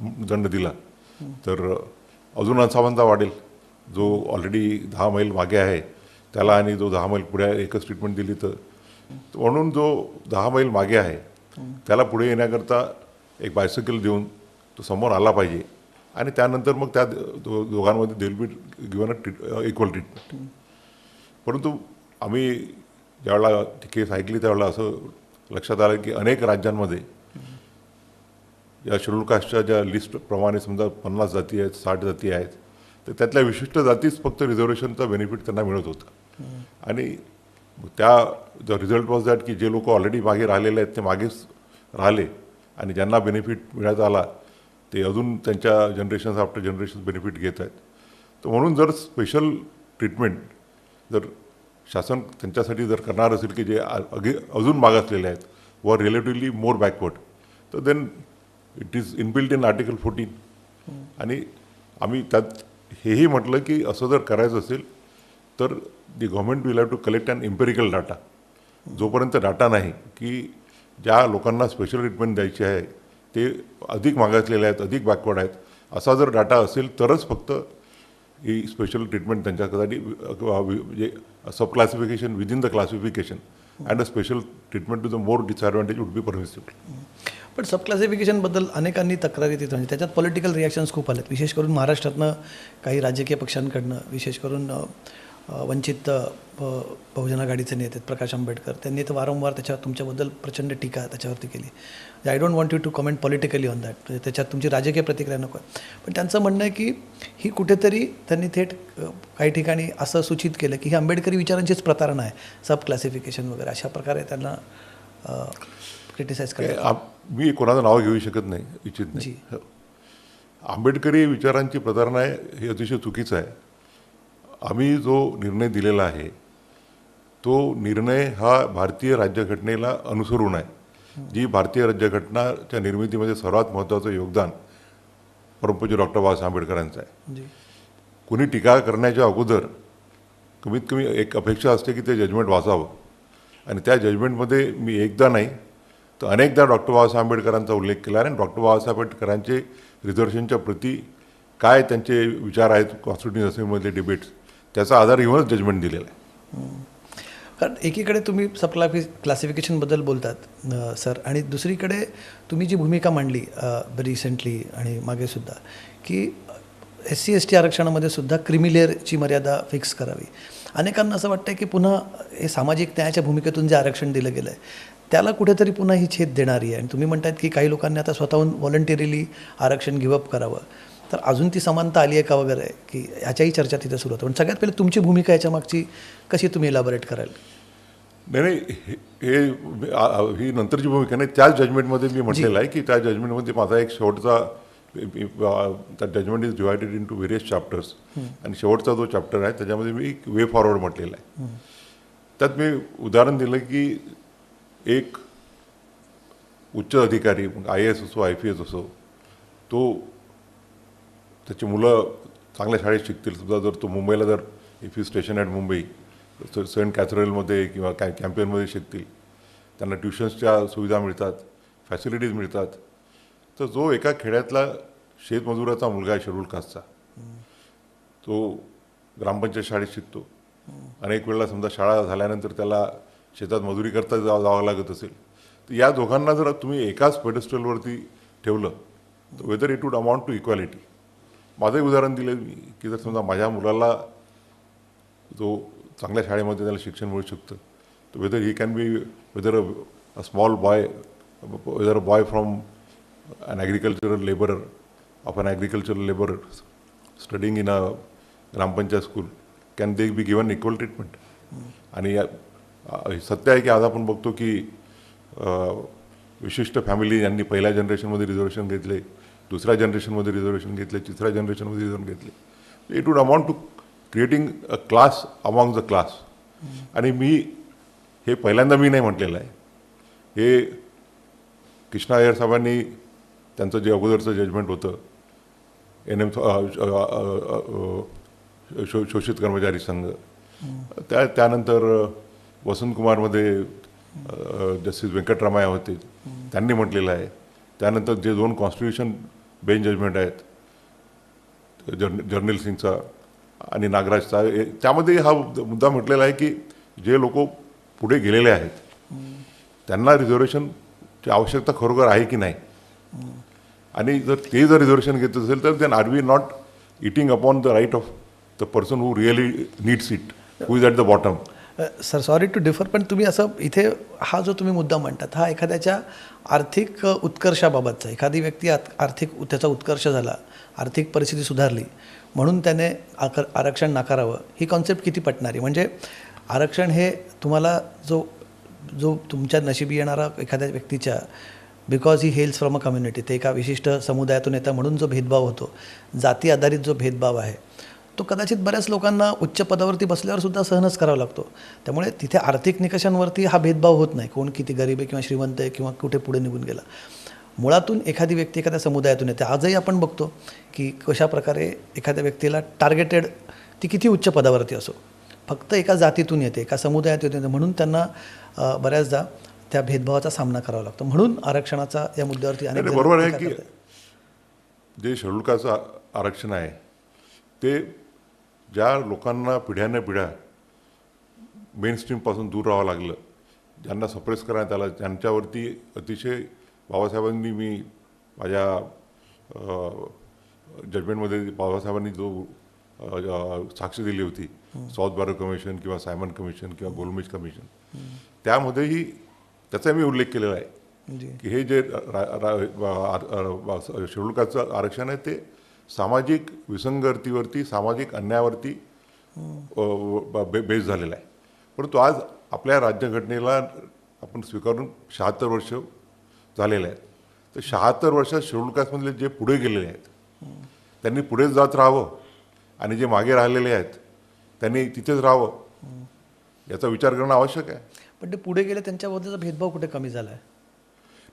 दंड दिला तर अजून असमानता वाढेल. जो ऑलरेडी 10 मैल मागे आहे त्याला आणि जो 10 मैल पुढे एकच ट्रीटमेंट दिली तर म्हणून जो 10 मैल मागे आहे त्याला पुढे येण्याकरता एक बायसिकल देऊन तो समोर आला पाहिजे आणि त्यानंतर मग त्या दोघांमध्ये देल be given a equal treatment. परंतु आम्ही ज्यावेळेला ती केस ऐकली त्यावेळेला असं लक्षात आलं की अनेक राज्यांमध्ये या शेड्यूल कास्टच्या ज्या लिस्टप्रमाणे समजा 50 जाती आहेत, 60 जाती आहेत, तर त्यातल्या विशिष्ट जातीच फक्त रिझर्वेशनचा बेनिफिट त्यांना मिळत होता. आणि त्या द रिझल्ट वॉज दॅट की जे लोक ऑलरेडी मागे राहिलेले आहेत ते मागेच राहिले आणि ज्यांना बेनिफिट मिळत आला ते अजून त्यांच्या जनरेशन्स आफ्टर जनरेशन्स बेनिफिट घेत आहेत. तर म्हणून जर स्पेशल ट्रीटमेंट जर शासन त्यांच्यासाठी जर करणार असेल की जे अजून मागासलेले आहेत व रिलेटिव्हली मोर बॅकवर्ड, तर then it is inbuilt in article 14. आणि आम्ही त्यात हेही म्हटलं की असं जर करायचं असेल तर the government will have to collect an empirical data. जोपर्यंत डाटा नाही की ज्या लोकांना स्पेशल ट्रीटमेंट द्यायची आहे ते अधिक मागासलेले आहेत, अधिक बॅकवर्ड आहेत, असा जर डाटा असेल तरच फक्त ही स्पेशल ट्रीटमेंट त्यांच्यासाठी म्हणजे sub classification within the classification and a special treatment to the more disadvantage would be permissible. पण सब क्लासिफिकेशनबद्दल अनेकांनी तक्रारी तिथं म्हणजे त्याच्यात पॉलिटिकल रिॲक्शन्स खूप आलेत, विशेष करून महाराष्ट्रातनं काही राजकीय पक्षांकडनं, विशेष करून वंचित बहुजन आघाडीचे नेते प्रकाश आंबेडकर, त्यांनी तर वारंवार तुमच्याबद्दल प्रचंड टीका त्याच्यावरती केली. I don't want you to comment politically on that, म्हणजे त्याच्यात तुमची राजकीय प्रतिक्रिया नको आहे. पण त्यांचं म्हणणं आहे की ही कुठेतरी त्यांनी थेट काही ठिकाणी असं सूचित केलं की ही आंबेडकरी विचारांचीच प्रतारण आहे, सब क्लासिफिकेशन वगैरे अशा प्रकारे त्यांना क्रिटिसाइज करायला. मी कोणाचं नाव घेऊ शकत नाही, इच्छित नाही. आंबेडकरी विचारांची प्रतारणा आहे हे अतिशय चुकीचं आहे. आम्ही जो निर्णय दिलेला आहे तो निर्णय हा भारतीय राज्यघटनेला अनुसरून आहे. जी भारतीय राज्यघटनाच्या निर्मितीमध्ये सर्वात महत्त्वाचं योगदान परमपूज्य डॉक्टर बाबासाहेब आंबेडकरांचं आहे. कुणी टीका करण्याच्या अगोदर कमीत कमी एक अपेक्षा असते की ते जजमेंट वाचावं आणि त्या जजमेंटमध्ये मी एकदा नाही तर अनेकदा डॉक्टर बाबासाहेब आंबेडकरांचा उल्लेख केला आणि डॉक्टर बाबासाहेब आंबेडकरांचे रिझर्वेशनच्या प्रती काय त्यांचे विचार आहेत कॉन्स्टिट्यूशन असेंब्लीमधले डिबेट्स त्याचा आधार घेऊनच जजमेंट दिलेला आहे. कारण एकीकडे तुम्ही सब क्लासिफिकेशनबद्दल बोलतात सर, आणि दुसरीकडे तुम्ही जी भूमिका मांडली रिसेंटली आणि मागेसुद्धा की SC/ST आरक्षणामध्ये सुद्धा क्रिमिलेअरची मर्यादा फिक्स करावी. अनेकांना असं वाटतं की पुन्हा हे सामाजिक न्यायाच्या भूमिकेतून जे आरक्षण दिलं गेलं आहे त्याला कुठेतरी पुन्हा ही छेद देणारी आहे. आणि तुम्ही म्हणतात की काही लोकांनी आता स्वतःहून व्हॉलंटिअरली आरक्षण गिवअप करावं, तर अजून ती समानता आली आहे का वगैरे की ह्याच्याही चर्चा तिथे सुरू होतं. पण सगळ्यात पहिले तुमची भूमिका याच्या मागची कशी तुम्ही इलॅबोरेट कराल? नाही, ही नंतरची भूमिका नाही. त्याच जजमेंटमध्ये मी म्हटलेलं आहे की त्या जजमेंटमध्ये माझा एक शेवटचा त्या judgment is divided into various chapters आणि शेवटचा जो चॅप्टर आहे त्याच्यामध्ये मी एक वे फॉरवर्ड म्हटलेला आहे. त्यात मी उदाहरण दिलं की एक उच्च अधिकारी IAS असो IPS असो तो त्याची मुलं चांगल्या शाळेत शिकतील. सुद्धा जर तो मुंबईला जर if you station at Mumbai saint कॅथड्रलमध्ये किंवा कॅम्पियनमध्ये शिकतील, त्यांना ट्युशन्सच्या सुविधा मिळतात, फॅसिलिटीज मिळतात. तर जो एका खेड्यातला शेतमजुराचा मुलगा आहे शेड्यूल कास्टचा, तो ग्रामपंचायत शाळेत शिकतो, अनेक वेळेला समजा शाळा झाल्यानंतर त्याला शेतात मजुरी करता जावं लागत असेल, तर या दोघांना जर तुम्ही एकाच पेडस्टलवरती ठेवलं तर whether it would amount to equality. माझंही उदाहरण दिलं मी की जर समजा माझ्या मुलाला जो चांगल्या शाळेमध्ये त्याला शिक्षण मिळू शकतं तर weather he can be weather a small boy weather a boy from an agricultural laborer of an agricultural laborer studying in a gram panchayat school can they be given equal treatment. आणि सत्य आहे की आज आपण बघतो की विशिष्ट फॅमिली यांनी पहिल्या जनरेशनमध्ये रिझर्वेशन घेतले, दुसऱ्या जनरेशनमध्ये रिझर्वेशन घेतले, तिसऱ्या जनरेशनमध्ये रिझर्वेशन घेतले. It would amount to creating a class among the class. आणि मी हे पहिल्यांदा मी नाही म्हटलेलं आहे, हे कृष्णा अय्यर साहेबांनी त्यांचं जे अगोदरचं जजमेंट होतं NM शोषित कर्मचारी संघ, त्यानंतर वसंतकुमारमध्ये जस्टिस व्यंकटरामय्या होते, त्यांनी म्हटलेलं आहे. त्यानंतर जे 2 कॉन्स्टिट्यूशन बेंच जजमेंट आहेत, जर्नल सिंगचा आणि नागराजचा, त्यामध्ये हा मुद्दा म्हटलेला आहे की जे लोक पुढे गेलेले आहेत त्यांना रिझर्वेशनची आवश्यकता खरोखर आहे की नाही, आणि जर रिझर्वेशन घेत असेल तर then are we not eating upon the right of the person who really needs it, who is at the bottom. Sir sorry to differ, पण तुम्ही असं इथे हा जो तुम्ही मुद्दा मांडतात हा एखाद्याच्या आर्थिक उत्कर्षाबाबतचा, एखादी व्यक्ती आर्थिक त्याचा उत्कर्ष झाला, आर्थिक परिस्थिती सुधारली म्हणून त्याने आरक्षण नाकारावं, ही कॉन्सेप्ट किती पटणारी? म्हणजे आरक्षण हे तुम्हाला जो जो तुमच्या नशिबी येणारा एखाद्या व्यक्तीच्या because he hells from a community, ते एका विशिष्ट समुदायातून येतं म्हणून जो भेदभाव होतो, जाती आधारित जो भेदभाव आहे तो कदाचित बऱ्याच लोकांना उच्च पदावरती बसल्यावर सुद्धा सहनच करावा लागतो. त्यामुळे तिथे आर्थिक निकषांवरती हा भेदभाव होत नाही, कोण किती गरीब आहे किंवा श्रीमंत आहे किंवा कुठे पुढे निघून गेला. मुळातून एखादी व्यक्ती एखाद्या समुदायातून येते. आजही आपण बघतो की कशा प्रकारे एखाद्या व्यक्तीला टार्गेटेड, ती किती उच्च पदावरती असो, फक्त एका जातीतून येते, एका समुदायात येते, म्हणून त्यांना बऱ्याचदा त्या भेदभावाचा सामना करावा लागतो. म्हणून आरक्षणाचा या मुद्द्यावरती अनेक जण बरोबर आहे टीका की करतात. जे शेड्यूल कास्टचं आरक्षण आहे ते ज्या लोकांना पिढ्या मेन स्ट्रीमपासून दूर राहावं लागलं, ज्यांना सप्रेस करण्यात आलं, त्यांच्यावरती अतिशय बाबासाहेबांनी, मी माझ्या जजमेंटमध्ये बाबासाहेबांनी जो साक्ष दिली होती, साऊथ बारो कमिशन किंवा सायमन कमिशन किंवा गोलमेज कमिशन, त्यामध्येही त्याचा मी उल्लेख केलेला आहे जी. की हे जे शेड्यूल कास्टचं आरक्षण आहे ते सामाजिक विसंगतीवरती, सामाजिक अन्यायावरती बेस झालेला आहे. परंतु आज आपल्या राज्यघटनेला आपण स्वीकारून 76 वर्ष झालेले आहेत. तर 76 वर्षात शेड्यूल कास्टमधले जे पुढे गेलेले आहेत त्यांनी पुढेच जात राहावं, आणि जे मागे राहिलेले आहेत त्यांनी तिथेच राहावं, याचा विचार करणं आवश्यक आहे. पण ते पुढे गेले, त्यांच्याबद्दलचा भेदभाव कुठे कमी झाला आहे?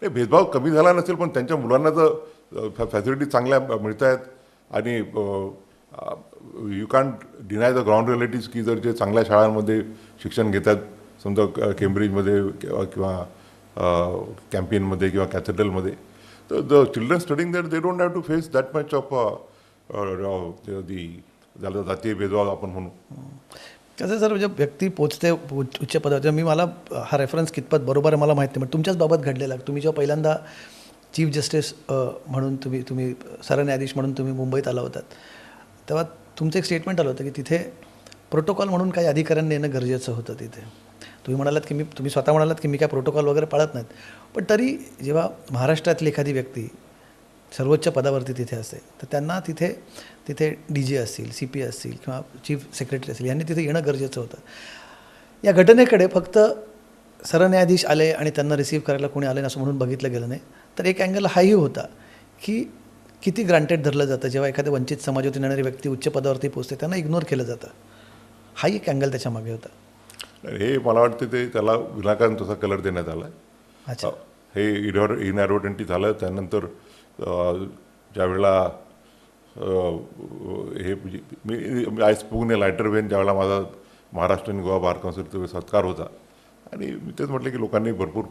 नाही, भेदभाव कमी झाला नसेल, पण त्यांच्या मुलांना तर फॅसिलिटी चांगल्या मिळत आहेत, आणि you can't deny the ground realities की जर जे चांगल्या शाळांमध्ये शिक्षण घेतात, समजा केम्ब्रिजमध्ये किंवा कॅम्पियनमध्ये किंवा कॅथेड्रलमध्ये, तर the children studying that they don't have to face that much of ज्याला जातीय भेदभाव आपण म्हणू. कसं सर, म्हणजे व्यक्ती पोचते उच्च पदावर, मला हा रेफरन्स कितपत बरोबर आहे मला माहिती नाही, पण तुमच्याच बाबत घडलेला, तुम्ही जेव्हा पहिल्यांदा चीफ जस्टिस म्हणून तुम्ही सरन्यायाधीश म्हणून तुम्ही मुंबईत आला होतात, तेव्हा तुमचं एक स्टेटमेंट आलं होतं की तिथे प्रोटोकॉल म्हणून काही अधिकाऱ्यांनी येणं गरजेचं होतं. तिथे तुम्ही म्हणालात की तुम्ही स्वतः म्हणालात की मी काय प्रोटोकॉल वगैरे पाळत नाहीत, पण तरी जेव्हा महाराष्ट्रातली एखादी व्यक्ती सर्वोच्च पदावरती तिथे असते, तर त्यांना तिथे DG असतील, CP असतील किंवा चीफ सेक्रेटरी असतील, यांनी तिथे येणं गरजेचं होतं. या घटनेकडे फक्त सरन्यायाधीश आले आणि त्यांना रिसीव्ह करायला कोणी आले असं म्हणून बघितलं गेलं नाही, तर एक अँगल हाही होता की किती ग्रांटेड धरलं जातं जेव्हा एखाद्या वंचित समाजातून येणारी व्यक्ती उच्च पदावरती पोहोचते, त्यांना इग्नोर केलं जातं. हाही एक अँगल त्याच्यामागे होता. हे मला वाटतं ते त्याला विनाकारण तसा कलर देण्यात आला. अच्छा, हे इनॲडव्हर्टंटली झालं. त्यानंतर ज्यावेळेला हे मी I spoken a lighter vein, ज्यावेळेला माझा महाराष्ट्र आणि गोवा बार काउन्सिलचा सत्कार होता, आणि मी तेच म्हटलं की लोकांनी भरपूर